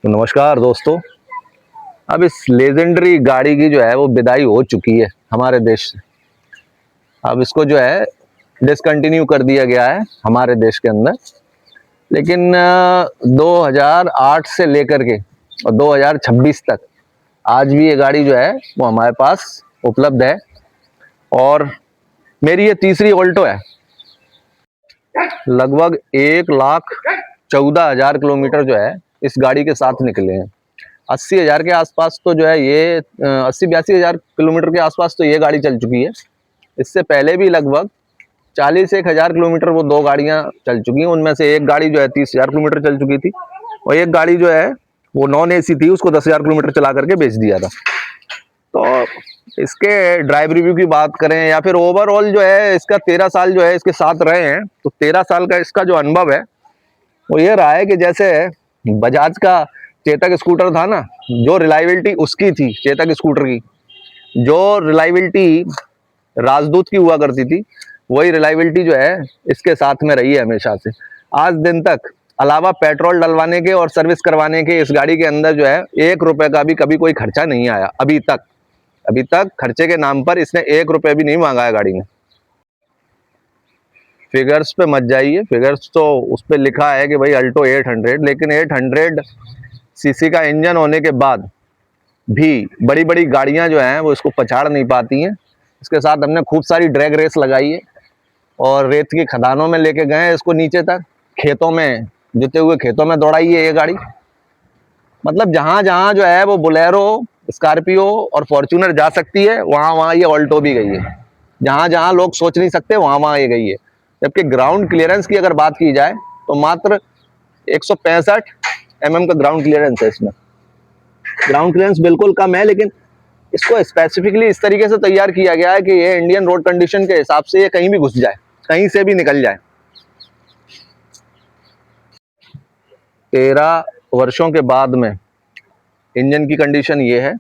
तो नमस्कार दोस्तों। अब इस लेजेंडरी गाड़ी की जो है वो विदाई हो चुकी है हमारे देश से। अब इसको जो है डिसकंटिन्यू कर दिया गया है हमारे देश के अंदर। लेकिन 2008 से लेकर के और 2026 तक आज भी ये गाड़ी जो है वो हमारे पास उपलब्ध है। और मेरी ये तीसरी ऑल्टो है। लगभग 1,14,000 किलोमीटर जो है इस गाड़ी के साथ निकले हैं। 80,000 के आसपास तो जो है ये 80-82,000 किलोमीटर के आसपास तो ये गाड़ी चल चुकी है। इससे पहले भी लगभग 40-1,000 किलोमीटर वो दो गाड़ियां चल चुकी हैं। उनमें से एक गाड़ी जो है 30,000 किलोमीटर चल चुकी थी और एक गाड़ी जो है वो नॉन एसी थी, उसको 10,000 किलोमीटर चला करके बेच दिया था। तो इसके ड्राइव रिव्यू की बात करें या फिर ओवरऑल जो है इसका 13 साल जो है इसके साथ रहे हैं, तो 13 साल का इसका जो अनुभव है वो ये रहा है कि जैसे बजाज का चेतक स्कूटर था ना, जो रिलायबिलिटी उसकी थी चेतक स्कूटर की, जो रिलायबिलिटी राजदूत की हुआ करती थी, वही रिलायबिलिटी जो है इसके साथ में रही है हमेशा से आज दिन तक। अलावा पेट्रोल डलवाने के और सर्विस करवाने के इस गाड़ी के अंदर जो है 1 रुपए का भी कभी कोई खर्चा नहीं आया अभी तक। अभी तक खर्चे के नाम पर इसने 1 रुपए भी नहीं मांगा है गाड़ी ने। फिगर्स पे मत जाइए, फिगर्स तो उस पर लिखा है कि भाई अल्टो 800, लेकिन 800 सीसी का इंजन होने के बाद भी बड़ी बड़ी गाड़ियां जो हैं वो इसको पछाड़ नहीं पाती हैं। इसके साथ हमने खूब सारी ड्रैग रेस लगाई है और रेत की खदानों में लेके गए हैं इसको, नीचे तक खेतों में, जुते हुए खेतों में दौड़ाई है ये गाड़ी। मतलब जहां जहां जो है वो बोलेरो, स्कॉर्पियो और फॉर्च्यूनर जा सकती है, वहां वहां ये ऑल्टो भी गई है। जहां जहां लोग सोच नहीं सकते वहां वहां ये गई है। जबकि ग्राउंड क्लियरेंस की अगर बात की जाए तो मात्र 165 mm का ग्राउंड क्लियरेंस है इसमें। ग्राउंड क्लियरेंस बिल्कुल कम है, लेकिन इसको स्पेसिफिकली इस तरीके से तैयार किया गया है कि ये इंडियन रोड कंडीशन के हिसाब से ये कहीं भी घुस जाए, कहीं से भी निकल जाए। 13 वर्षों के बाद में इंजन की कंडीशन ये है।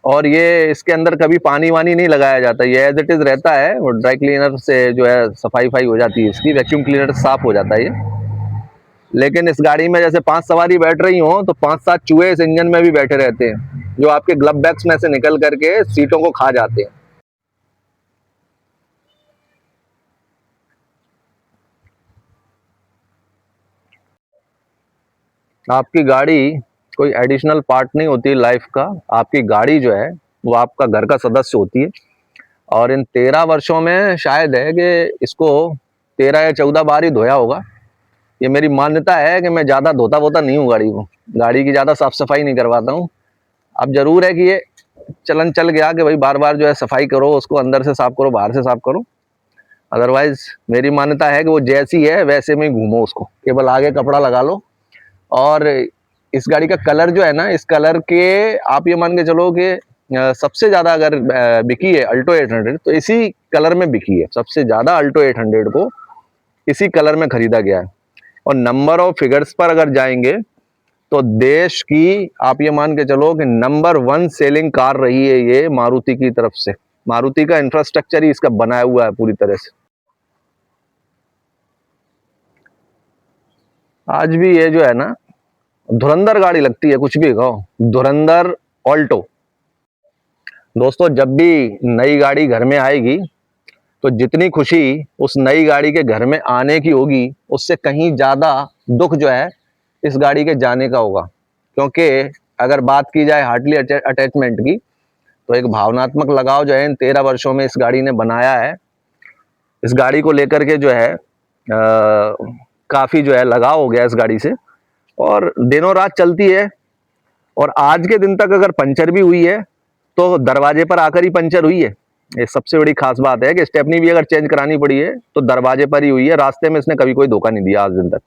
और ये इसके अंदर कभी पानी वानी नहीं लगाया जाता, ये एज इट इज रहता है। और ड्राई क्लीनर से जो है सफाई हो जाती है इसकी, वैक्यूम क्लीनर से साफ हो जाता है ये। लेकिन इस गाड़ी में जैसे 5 सवारी बैठ रही हो तो 5-7 चूहे इस इंजन में भी बैठे रहते हैं, जो आपके ग्लव बैग्स में से निकल करके सीटों को खा जाते हैं। आपकी गाड़ी कोई एडिशनल पार्ट नहीं होती लाइफ का। आपकी गाड़ी जो है वो आपका घर का सदस्य होती है। और इन 13 वर्षों में शायद है कि इसको 13 या 14 बार ही धोया होगा। ये मेरी मान्यता है कि मैं ज़्यादा धोता वोता नहीं हूँ गाड़ी को, गाड़ी की ज़्यादा साफ सफाई नहीं करवाता हूँ। अब जरूर है कि ये चलन चल गया कि भाई बार बार जो है सफाई करो, उसको अंदर से साफ करो, बाहर से साफ करो। अदरवाइज मेरी मान्यता है कि वो जैसी है वैसे में ही घूमो उसको, केवल आगे कपड़ा लगा लो। और इस गाड़ी का कलर जो है ना, इस कलर के आप ये मान के चलो कि सबसे ज़्यादा अगर बिकी है अल्टो 800 तो इसी कलर में बिकी है। सबसे ज़्यादा अल्टो 800 को इसी कलर में खरीदा गया है। और नंबर ऑफ फिगर्स पर अगर जाएंगे तो देश की आप ये मान के चलो कि नंबर 1 सेलिंग कार रही है ये मारुति की तरफ से। मारुति का इंफ्रास्ट्रक्चर ही इसका बनाया हुआ है पूरी तरह से। आज भी ये जो है ना धुरंधर गाड़ी लगती है, कुछ भी कहो, धुरंधर ऑल्टो। दोस्तों जब भी नई गाड़ी घर में आएगी तो जितनी खुशी उस नई गाड़ी के घर में आने की होगी, उससे कहीं ज्यादा दुख जो है इस गाड़ी के जाने का होगा। क्योंकि अगर बात की जाए हार्टली अटैचमेंट की, तो एक भावनात्मक लगाव जो है इन 13 वर्षों में इस गाड़ी ने बनाया है। इस गाड़ी को लेकर के जो है काफी जो है लगाव हो गया इस गाड़ी से, और दिनों रात चलती है। और आज के दिन तक अगर पंचर भी हुई है तो दरवाजे पर आकर ही पंचर हुई है। ये सबसे बड़ी खास बात है कि स्टेपनी भी अगर चेंज करानी पड़ी है तो दरवाजे पर ही हुई है, रास्ते में इसने कभी कोई धोखा नहीं दिया आज दिन तक।